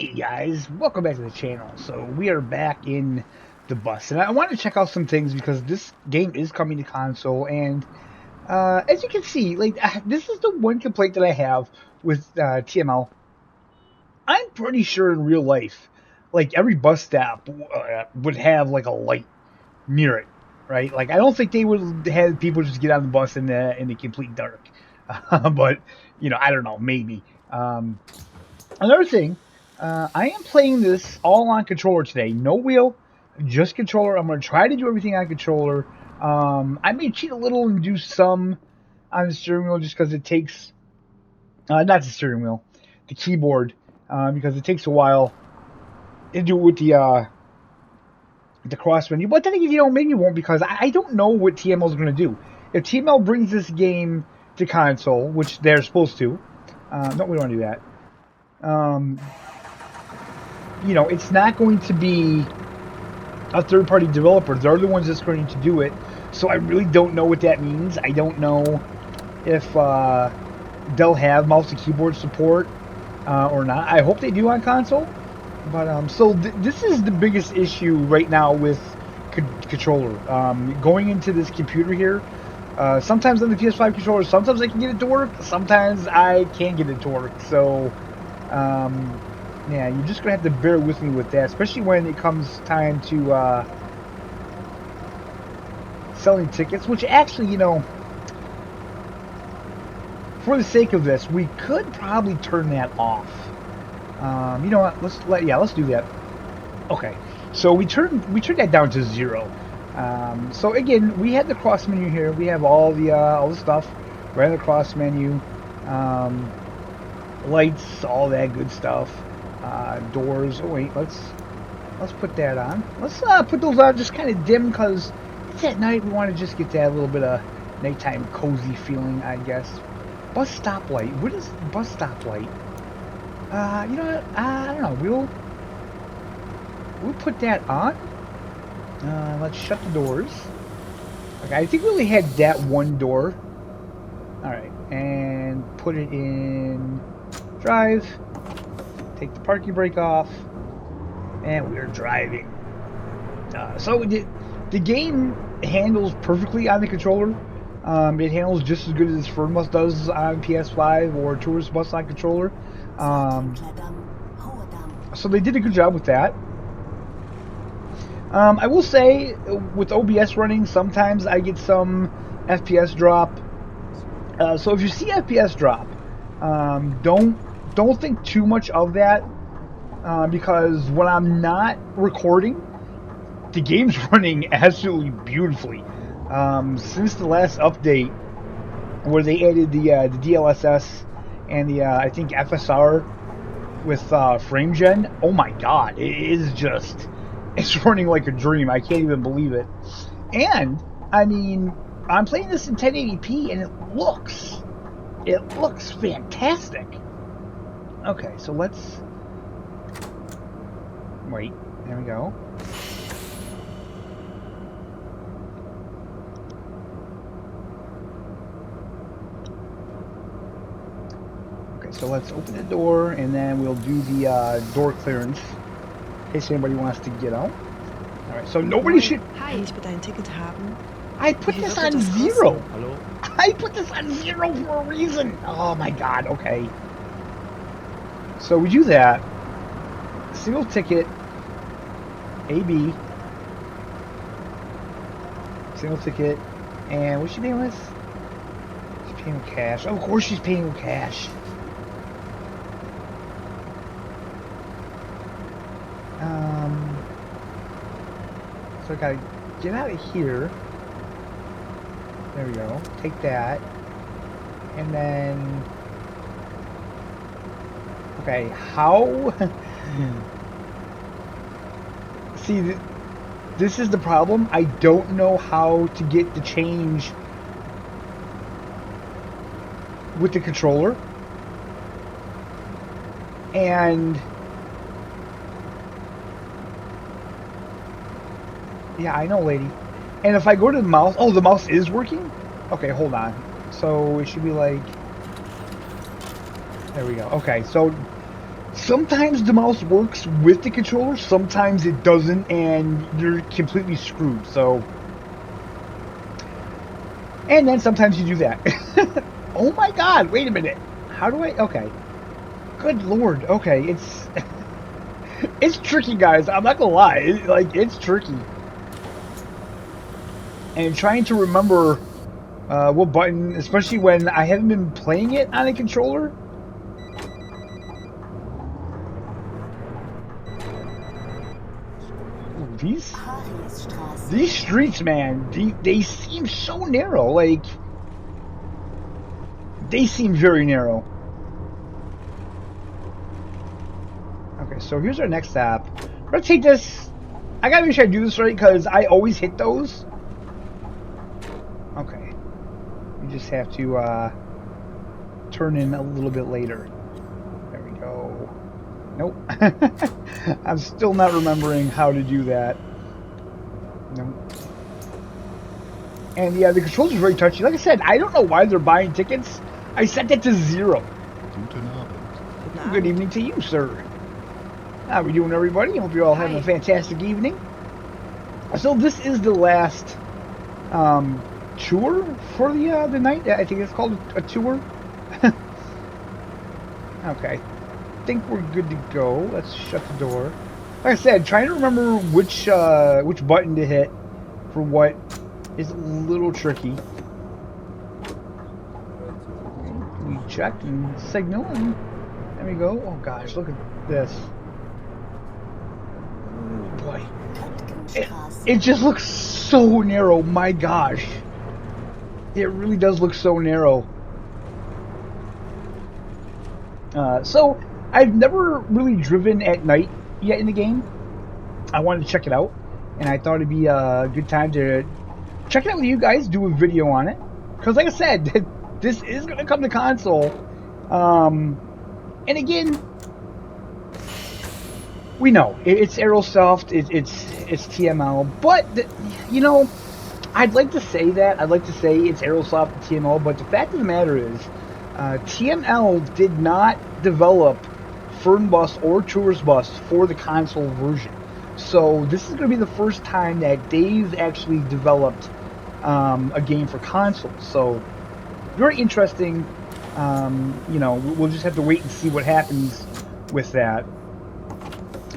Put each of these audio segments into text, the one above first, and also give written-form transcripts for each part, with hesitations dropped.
Hey guys, welcome back to the channel. So we are back in the bus, and I want to check out some things because this game is coming to console. And as you can see, like this is the one complaint that I have with TML. I'm pretty sure in real life, like every bus stop would have like a light near it, right? Like I don't think they would have people just get on the bus in the complete dark. But you know, I don't know, maybe. Another thing, I am playing this all on controller today. No wheel, just controller. I'm going to try to do everything on controller. I may cheat a little and do some on the steering wheel just because it takes, not the steering wheel, the keyboard, because it takes a while to do it with the cross menu. But then again, you know, maybe you won't because I don't know what TML is going to do. If TML brings this game to console, which they're supposed to, no, we don't want to do that. You know, it's not going to be a third-party developer. They're the ones that's going to do it. So I really don't know what that means. I don't know if they'll have mouse and keyboard support or not. I hope they do on console. But so this is the biggest issue right now with controller. Going into this computer here. Sometimes on the PS5 controller, sometimes I can get it to work. Sometimes I can't get it to work. So yeah, you're just gonna have to bear with me with that, especially when it comes time to selling tickets, which actually, you know, for the sake of this, we could probably turn that off. You know what, let's do that. Okay, so we turn that down to 0. So again, we had the cross menu here. We have all the stuff right in the cross menu. Lights, all that good stuff. Doors. Oh wait, let's put that on. Let's put those on just kind of dim because it's at night. We want to just get that little bit of nighttime cozy feeling, I guess. Bus stoplight. What is bus stoplight? You know what? I don't know. We'll put that on. Let's shut the doors. Okay, I think we only had that one door. All right, and put it in drive. Take the parking brake off, and we're driving. So the game handles perfectly on the controller. It handles just as good as Firm Bus does on PS5 or Tourist Bus on controller. So they did a good job with that. I will say, with OBS running, sometimes I get some FPS drop. So if you see FPS drop, don't think too much of that, because when I'm not recording, the game's running absolutely beautifully. Since the last update, where they added the DLSS and the I think FSR with frame gen, oh my god, it is just, it's running like a dream. I can't even believe it. And I mean, I'm playing this in 1080p, and it looks fantastic. Okay, so let's wait. There we go. Okay, so let's open the door, and then we'll do the door clearance in case anybody wants to get out. All right, so nobody should. Hi, ich bitte ein Ticket haben. I put this on 0. Hello? I put this on 0 for a reason. Oh my god. Okay. So we do that. Single ticket. AB. Single ticket. And what's she paying with? She's paying with cash. Oh, of course she's paying with cash. So I gotta get out of here. There we go. Take that. And then... Okay, how... See, this is the problem. I don't know how to get the change with the controller. And... Yeah, I know, lady. And if I go to the mouse... Oh, the mouse is working? Okay, hold on. So it should be like... There we go. Okay, so sometimes the mouse works with the controller, sometimes it doesn't, and you're completely screwed. So, and then sometimes you do that. Oh my God! Wait a minute. How do I? Okay. Good Lord. Okay, it's it's tricky, guys. I'm not gonna lie. It's tricky. And trying to remember what button, especially when I haven't been playing it on a controller. Ooh, these streets, man, they seem so narrow. Like, they seem very narrow. Okay, so here's our next stop. We're gonna take this. I gotta make sure I do this right because I always hit those. Okay. You just have to turn in a little bit later. There we go. Nope. I'm still not remembering how to do that. Nope. And yeah, the controls are very touchy. Like I said, I don't know why they're buying tickets. I set that to 0. Good evening to you, sir. How are we doing, everybody? Hope you're all having a fantastic evening. So this is the last tour for the night. I think it's called a tour. Okay, I think we're good to go. Let's shut the door. Like I said, trying to remember which button to hit for what is a little tricky. We check and signal, and there we go. Oh gosh, look at this. Oh boy, it just looks so narrow. My gosh, it really does look so narrow. So I've never really driven at night yet in the game. I wanted to check it out, and I thought it'd be a good time to check it out with you guys, do a video on it. Because like I said, this is going to come to console. And again, we know it's Aerosoft, it's TML, but you know, I'd like to say that. I'd like to say it's Aerosoft and TML, but the fact of the matter is, TML did not develop Fernbus or Tourist Bus for the console version. So this is going to be the first time that they've actually developed a game for consoles. So very interesting. You know, we'll just have to wait and see what happens with that.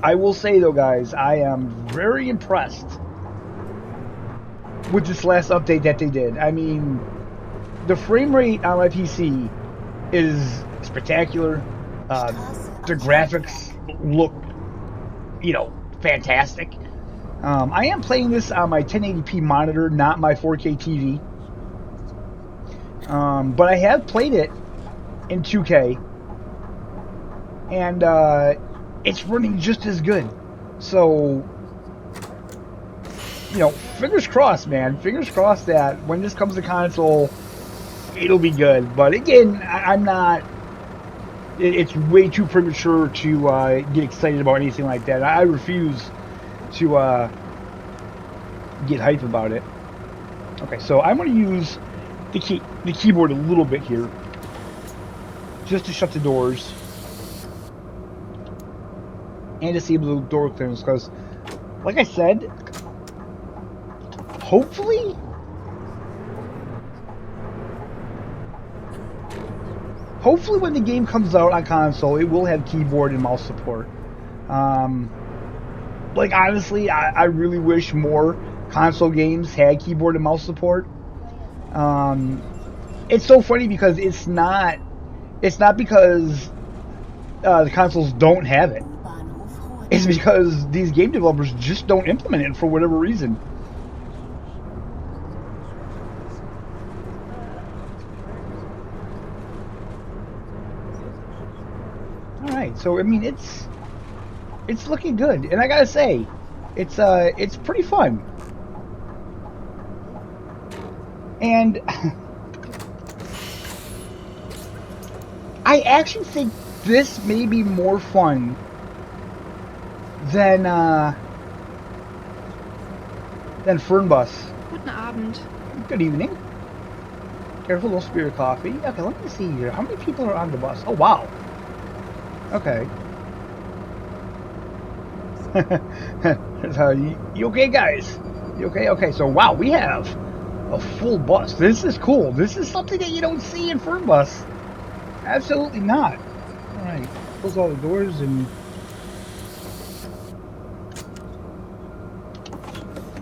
I will say though, guys, I am very impressed with this last update that they did. I mean, the frame rate on my PC is spectacular. The graphics look, you know, fantastic. I am playing this on my 1080p monitor, not my 4K TV. But I have played it in 2K, and it's running just as good. So, you know, fingers crossed, man. Fingers crossed that when this comes to console, it'll be good. But again, I'm not. It's way too premature to get excited about anything like that. I refuse to get hype about it. Okay, so I'm going to use the keyboard a little bit here, just to shut the doors and disable the door clearance. Because, like I said, hopefully when the game comes out on console, it will have keyboard and mouse support. Like, honestly, I really wish more console games had keyboard and mouse support. It's so funny because it's not because the consoles don't have it. It's because these game developers just don't implement it for whatever reason. Alright, so I mean it's looking good, and I gotta say, it's pretty fun. And I actually think this may be more fun than Fernbus. Guten Abend. Good evening. Careful, don't spill your coffee. Okay, let me see here. How many people are on the bus? Oh, wow. Okay. You okay, guys? You okay? Okay, so wow, we have a full bus. This is cool. This is something that you don't see in Fern Bus. Absolutely not. All right, close all the doors and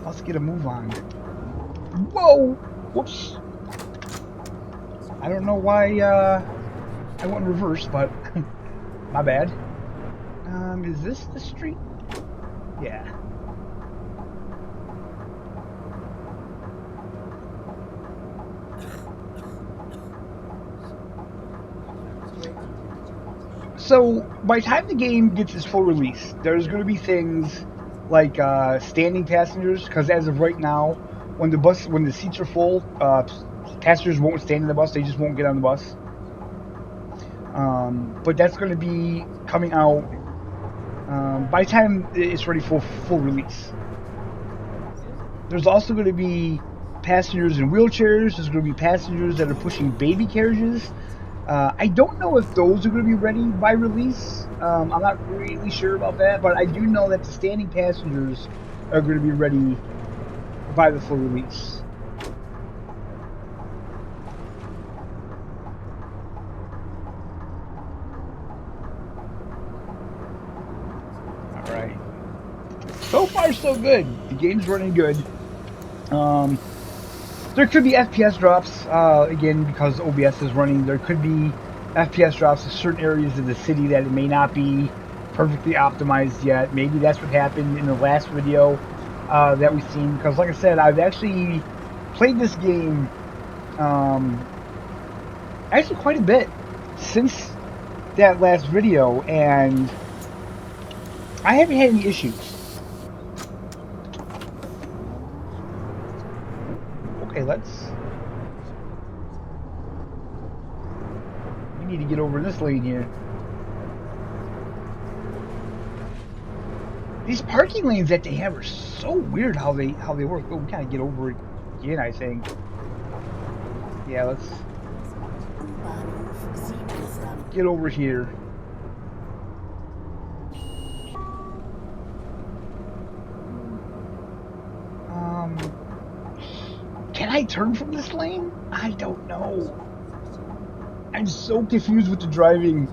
let's get a move on. Whoa! Whoops. I don't know why I went in reverse, but my bad. Is this the street? Yeah. So, by the time the game gets its full release, there's going to be things like standing passengers, because as of right now, when the seats are full, passengers won't stand in the bus, they just won't get on the bus. But that's going to be coming out by the time it's ready for full release. There's also going to be passengers in wheelchairs, there's going to be passengers that are pushing baby carriages. I don't know if those are going to be ready by release. I'm not really sure about that, but I do know that the standing passengers are going to be ready by the full release. Alright. So far, so good. The game's running good. There could be FPS drops, again, because OBS is running. There could be FPS drops in certain areas of the city that it may not be perfectly optimized yet. Maybe that's what happened in the last video that we've seen. Because, like I said, I've actually played this game actually quite a bit since that last video, and I haven't had any issues. Okay, we need to get over this lane here. These parking lanes that they have are so weird how they work. Oh, we kind of get over it again, I think. Yeah, let's get over here. Can I turn from this lane? I don't know. I'm so confused with the driving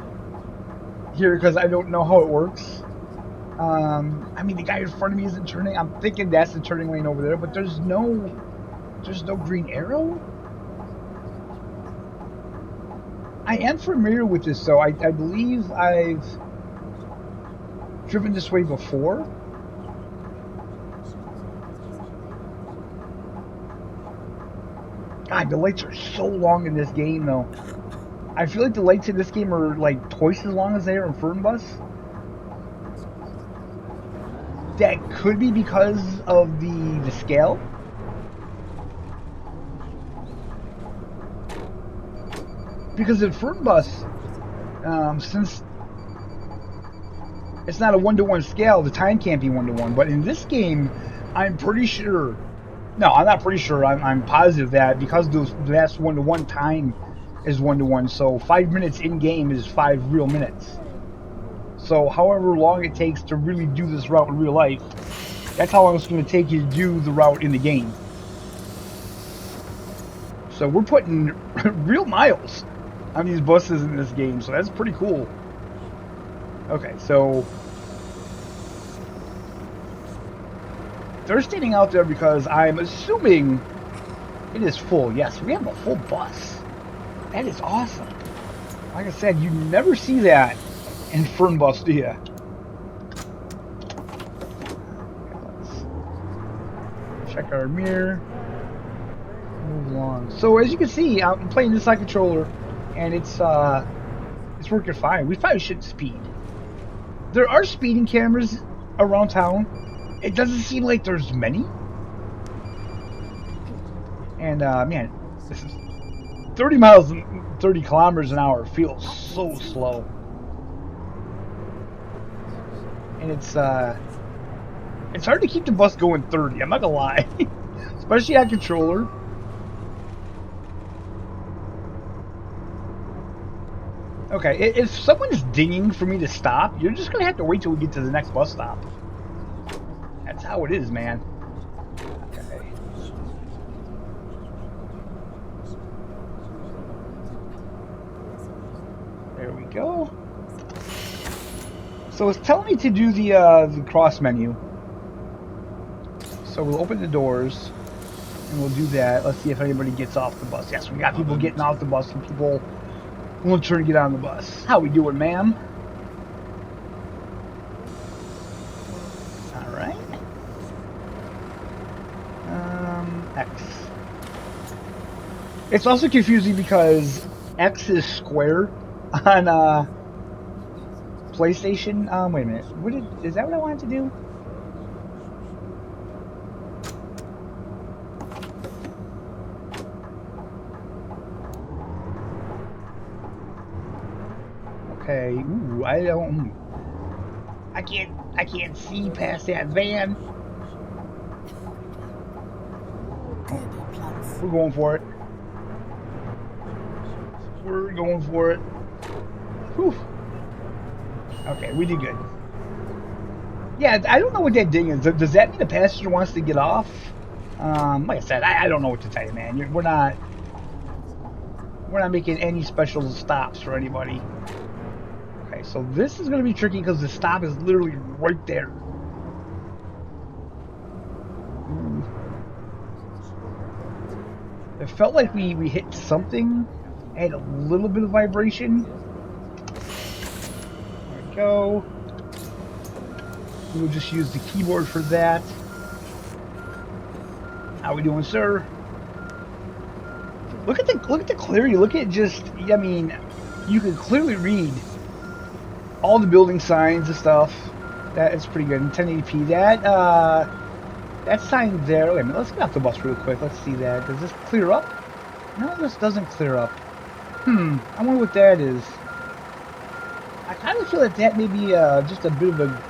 here because I don't know how it works. I mean, the guy in front of me isn't turning. I'm thinking that's the turning lane over there, but there's no green arrow. I am familiar with this, though. I believe I've driven this way before. God, the lights are so long in this game, though. I feel like the lights in this game are like twice as long as they are in Fern Bus. That could be because of the scale. Because in Fern Bus, since it's not a 1-to-1 scale, the time can't be 1-to-1. But in this game, I'm pretty sure. No, I'm not pretty sure. I'm positive that because the last 1-to-1 time is 1-to-1, so 5 minutes in game is 5 real minutes. So however long it takes to really do this route in real life, that's how long it's going to take you to do the route in the game. So we're putting real miles on these buses in this game, so that's pretty cool. Okay, so they're standing out there because I'm assuming it is full. Yes, we have a full bus. That is awesome. Like I said, you never see that in Fern Bus, do you? Let's check our mirror. Move along. So as you can see, I'm playing this side controller, and it's working fine. We probably shouldn't speed. There are speeding cameras around town. It doesn't seem like there's many. And man, this is 30 miles and 30 kilometers an hour feels so slow. And it's hard to keep the bus going 30, I'm not gonna lie. Especially on controller. Okay, if someone is dinging for me to stop, you're just gonna have to wait till we get to the next bus stop. That's how it is, man. Okay. There we go. So it's telling me to do the cross menu. So we'll open the doors, and we'll do that. Let's see if anybody gets off the bus. Yes, we got people getting off the bus, and people won't try to get on the bus. How we doing, ma'am? All right. X. It's also confusing because X is square on PlayStation. Wait a minute. Is that what I wanted to do? Okay. Ooh, I can't see past that van. We're going for it. We're going for it. Whew. Okay, we did good. Yeah, I don't know what that ding is. Does that mean the passenger wants to get off? Like I said, I don't know what to tell you, man. We're not making any special stops for anybody. Okay, so this is going to be tricky because the stop is literally right there. It felt like we hit something. I had a little bit of vibration. There we go. We'll just use the keyboard for that. How we doing, sir? Look at the clarity. Look at just, I mean, you can clearly read all the building signs and stuff. That is pretty good. In 1080p. That sign there. Wait a minute. Let's get off the bus real quick. Let's see that. Does this clear up? No, this doesn't clear up. I wonder what that is. I kind of feel like that may be just a bit of a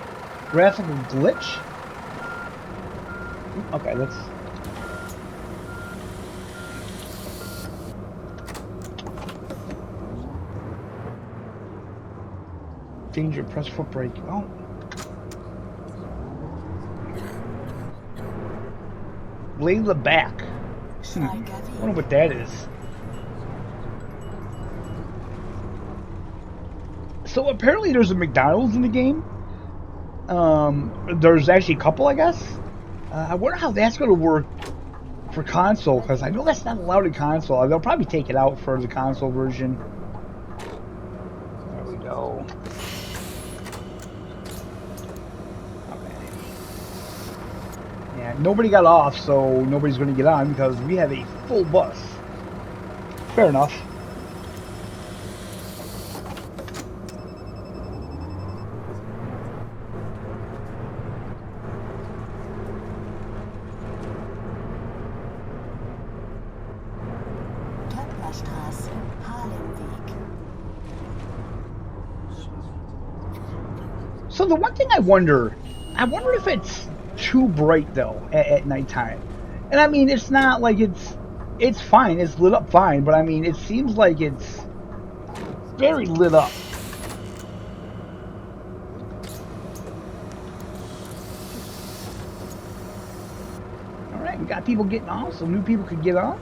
graphical glitch. Okay, let's. Danger, press foot brake. Oh. Lay the back. I wonder what that is. So apparently there's a McDonald's in the game. There's actually a couple, I guess. I wonder how that's going to work for console, because I know that's not allowed in console. They'll probably take it out for the console version. There we go. Yeah, nobody got off, so nobody's going to get on because we have a full bus. Fair enough. So the one thing I wonder if it's too bright though at nighttime. And I mean, it's not like it's fine, it's lit up fine, but I mean, it seems like it's very lit up. Alright, we got people getting on, so new people could get on.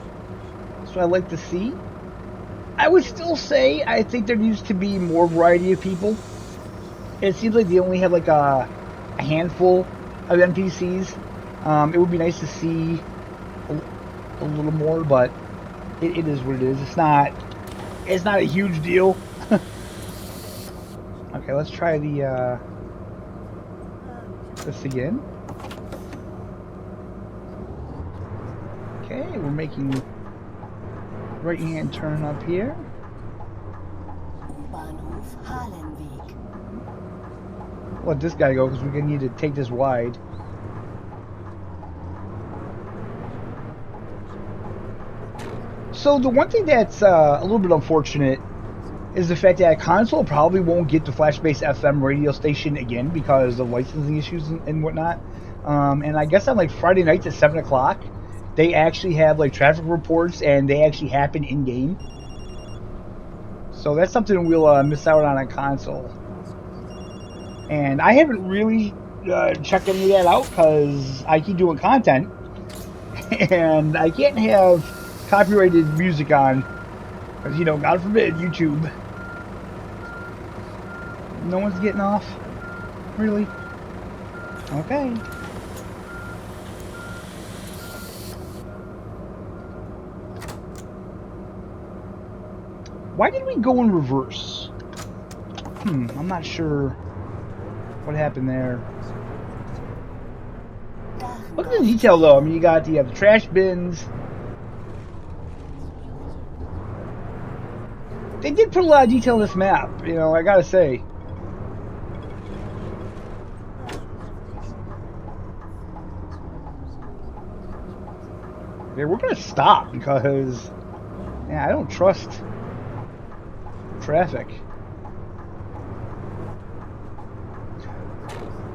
That's what I like to see. I would still say I think there needs to be more variety of people. It seems like they only have like a handful of NPCs. It would be nice to see a little more, but it is what it is. It's not a huge deal. Okay, let's try the this again. Okay, we're making right-hand turn up here. Let this guy go because we're gonna need to take this wide. So the one thing that's a little bit unfortunate is the fact that console probably won't get the flash-based FM radio station again because of licensing issues and whatnot. And I guess on like Friday nights at 7 o'clock, they actually have like traffic reports and they actually happen in game. So that's something we'll miss out on console. And I haven't really check any of that out because I keep doing content and I can't have copyrighted music on because, you know, God forbid, YouTube. No one's getting off? Really? Okay. Why did we go in reverse? I'm not sure what happened there. Look at the detail though. I mean, you have the trash bins. They did put a lot of detail in this map, you know, I gotta say. Okay, we're gonna stop because, yeah, I don't trust traffic.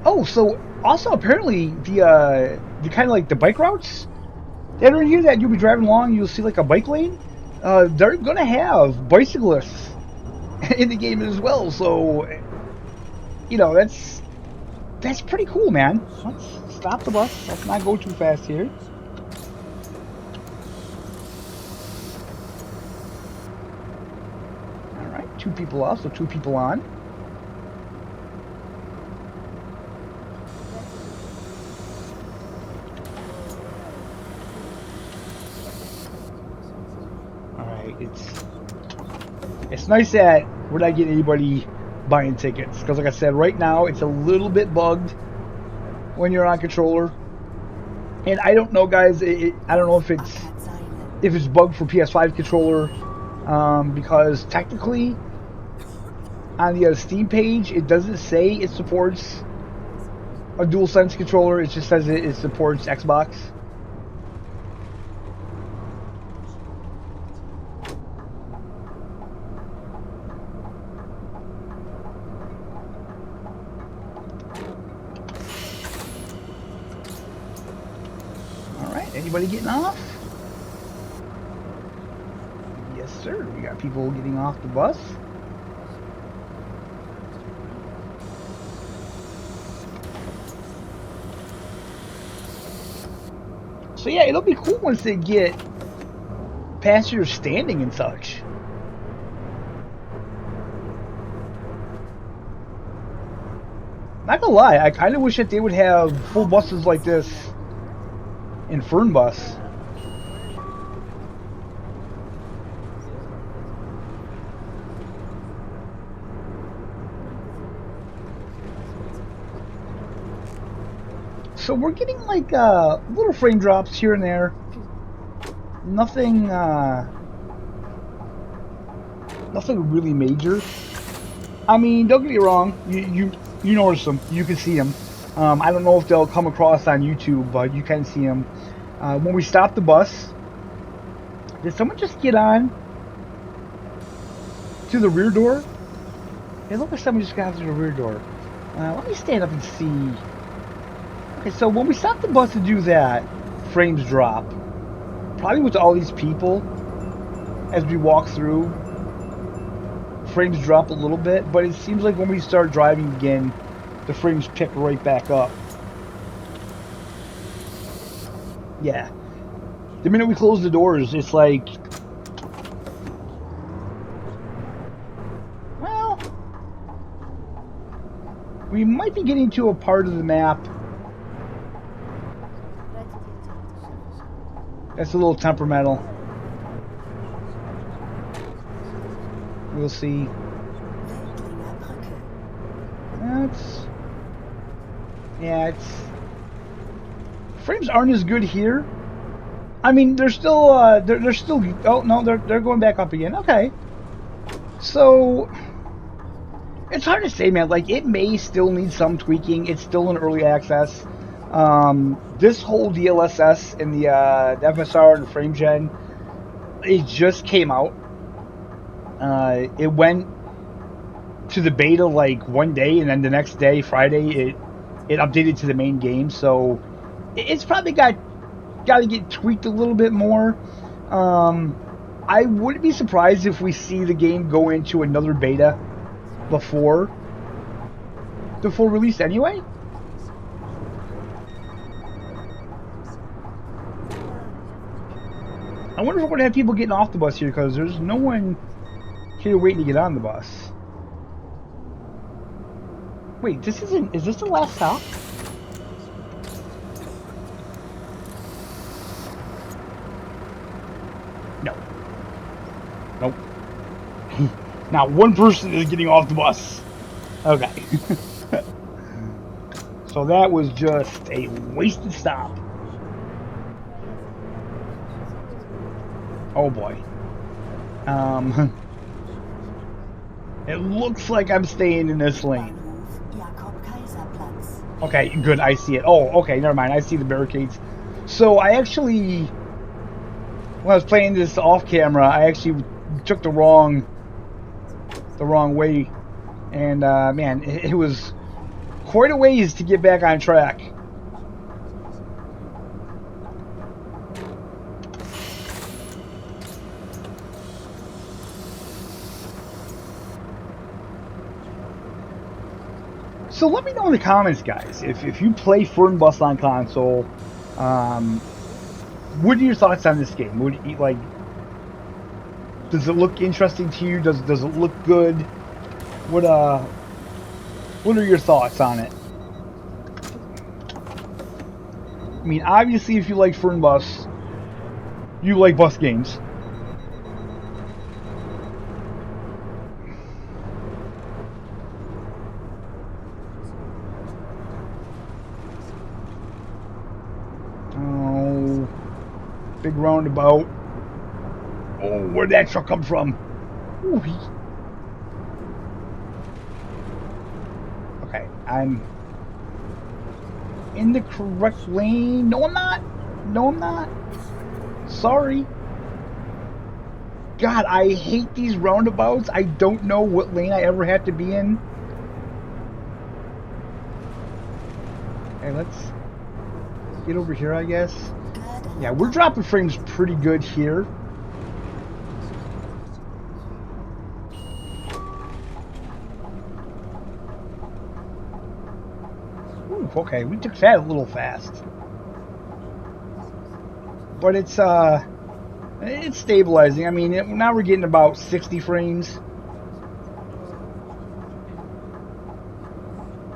Oh, so also apparently the kind of like the bike routes that are in here that you'll be driving along, you'll see like a bike lane. They're gonna have bicyclists in the game as well. So, you know, that's pretty cool, man. Let's stop the bus. Let's not go too fast here. All right, 2 people off, so 2 people on. It's nice that we're not getting anybody buying tickets because, like I said, right now it's a little bit bugged when you're on controller, and I don't know, guys. I don't know if it's bugged for PS5 controller because technically on the Steam page it doesn't say it supports a DualSense controller. It just says it supports Xbox. Anybody getting off? Yes, sir. We got people getting off the bus. So yeah, it'll be cool once they get passengers standing and such. Not gonna lie, I kind of wish that they would have full buses like this in Fernbus. So we're getting like little frame drops here and there. Nothing really major. I mean, don't get me wrong, you notice them, you can see them. I don't know if they'll come across on YouTube, but you can see them. When we stop the bus, did someone just get on to the rear door? It looked like someone just got through the rear door. Let me stand up and see. Okay, so when we stop the bus to do that, frames drop. Probably with all these people, as we walk through, frames drop a little bit, but it seems like when we start driving again, the frames pick right back up. Yeah. The minute we close the doors, it's like, well, we might be getting to a part of the map that's a little temperamental. We'll see. Frames aren't as good here. I mean, they're still they're still. Oh no, they're going back up again. Okay, so it's hard to say, man. Like, it may still need some tweaking. It's still in early access. This whole DLSS and the FSR and the frame gen, it just came out. It went to the beta like one day, and then the next day, Friday, it updated to the main game. So it's probably got to get tweaked a little bit more. I wouldn't be surprised if we see the game go into another beta before the full release anyway. I wonder if we're going to have people getting off the bus here, because there's no one here waiting to get on the bus. Wait, this isn't... Is this the last stop? No. Nope. Not one person is getting off the bus. Okay. So that was just a wasted stop. Oh boy. It looks like I'm staying in this lane. Okay, good, I see it. Oh, okay, never mind. I see the barricades. So I actually, when I was playing this off camera, I actually took the wrong way, and man, it was quite a ways to get back on track. So let me know in the comments, guys, if you play Fernbus on console, what are your thoughts on this game? Would you, like, does it look interesting to you? Does it look good? What are your thoughts on it? I mean, obviously, if you like Fernbus, you like bus games. Big roundabout. Oh, where'd that truck come from? Ooh. Okay, I'm in the correct lane. No, I'm not. No, I'm not. Sorry. God, I hate these roundabouts. I don't know what lane I ever have to be in. Okay, let's get over here, I guess. Yeah, we're dropping frames pretty good here. Ooh, okay, we took that a little fast. But it's stabilizing. I mean, now we're getting about 60 frames.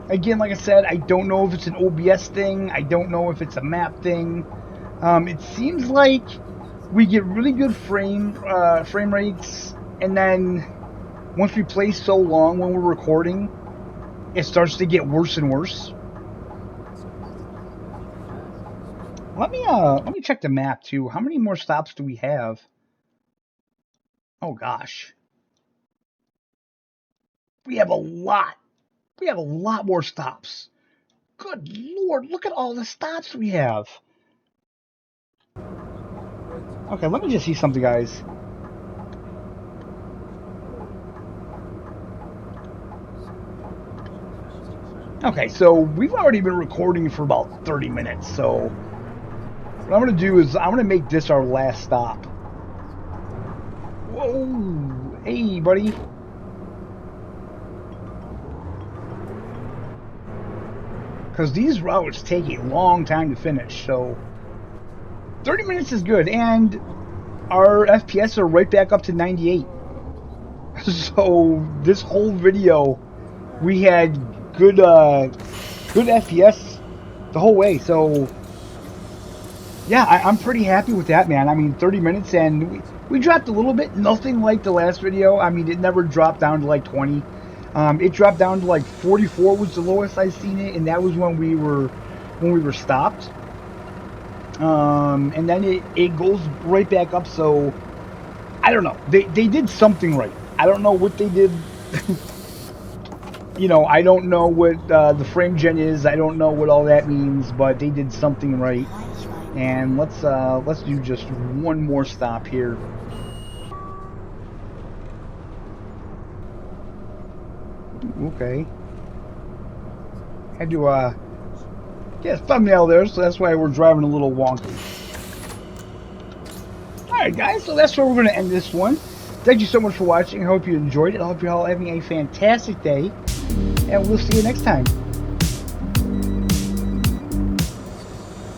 Again, like I said, I don't know if it's an OBS thing. I don't know if it's a map thing. It seems like we get really good frame rates, and then once we play so long when we're recording, it starts to get worse and worse. Let me check the map too. How many more stops do we have? Oh gosh, we have a lot. We have a lot more stops. Good Lord, look at all the stops we have. Okay, let me just see something, guys. Okay, so we've already been recording for about 30 minutes, so what I'm going to do is I'm going to make this our last stop. Whoa! Hey, buddy. Because these routes take a long time to finish, so 30 minutes is good, and our FPS are right back up to 98. So this whole video, we had good FPS the whole way. So yeah, I'm pretty happy with that, man. I mean, 30 minutes, and we dropped a little bit. Nothing like the last video. I mean, it never dropped down to like 20. It dropped down to like 44 was the lowest I've seen it, and that was when we were stopped. And then it goes right back up. So I don't know. They did something right. I don't know what they did. You know, I don't know what the frame gen is. I don't know what all that means, but they did something right. And let's do just one more stop here. Okay. Had to get a thumbnail there, so that's why we're driving a little wonky. Alright guys, so that's where we're going to end this one. Thank you so much for watching. I hope you enjoyed it. I hope you're all having a fantastic day. And we'll see you next time.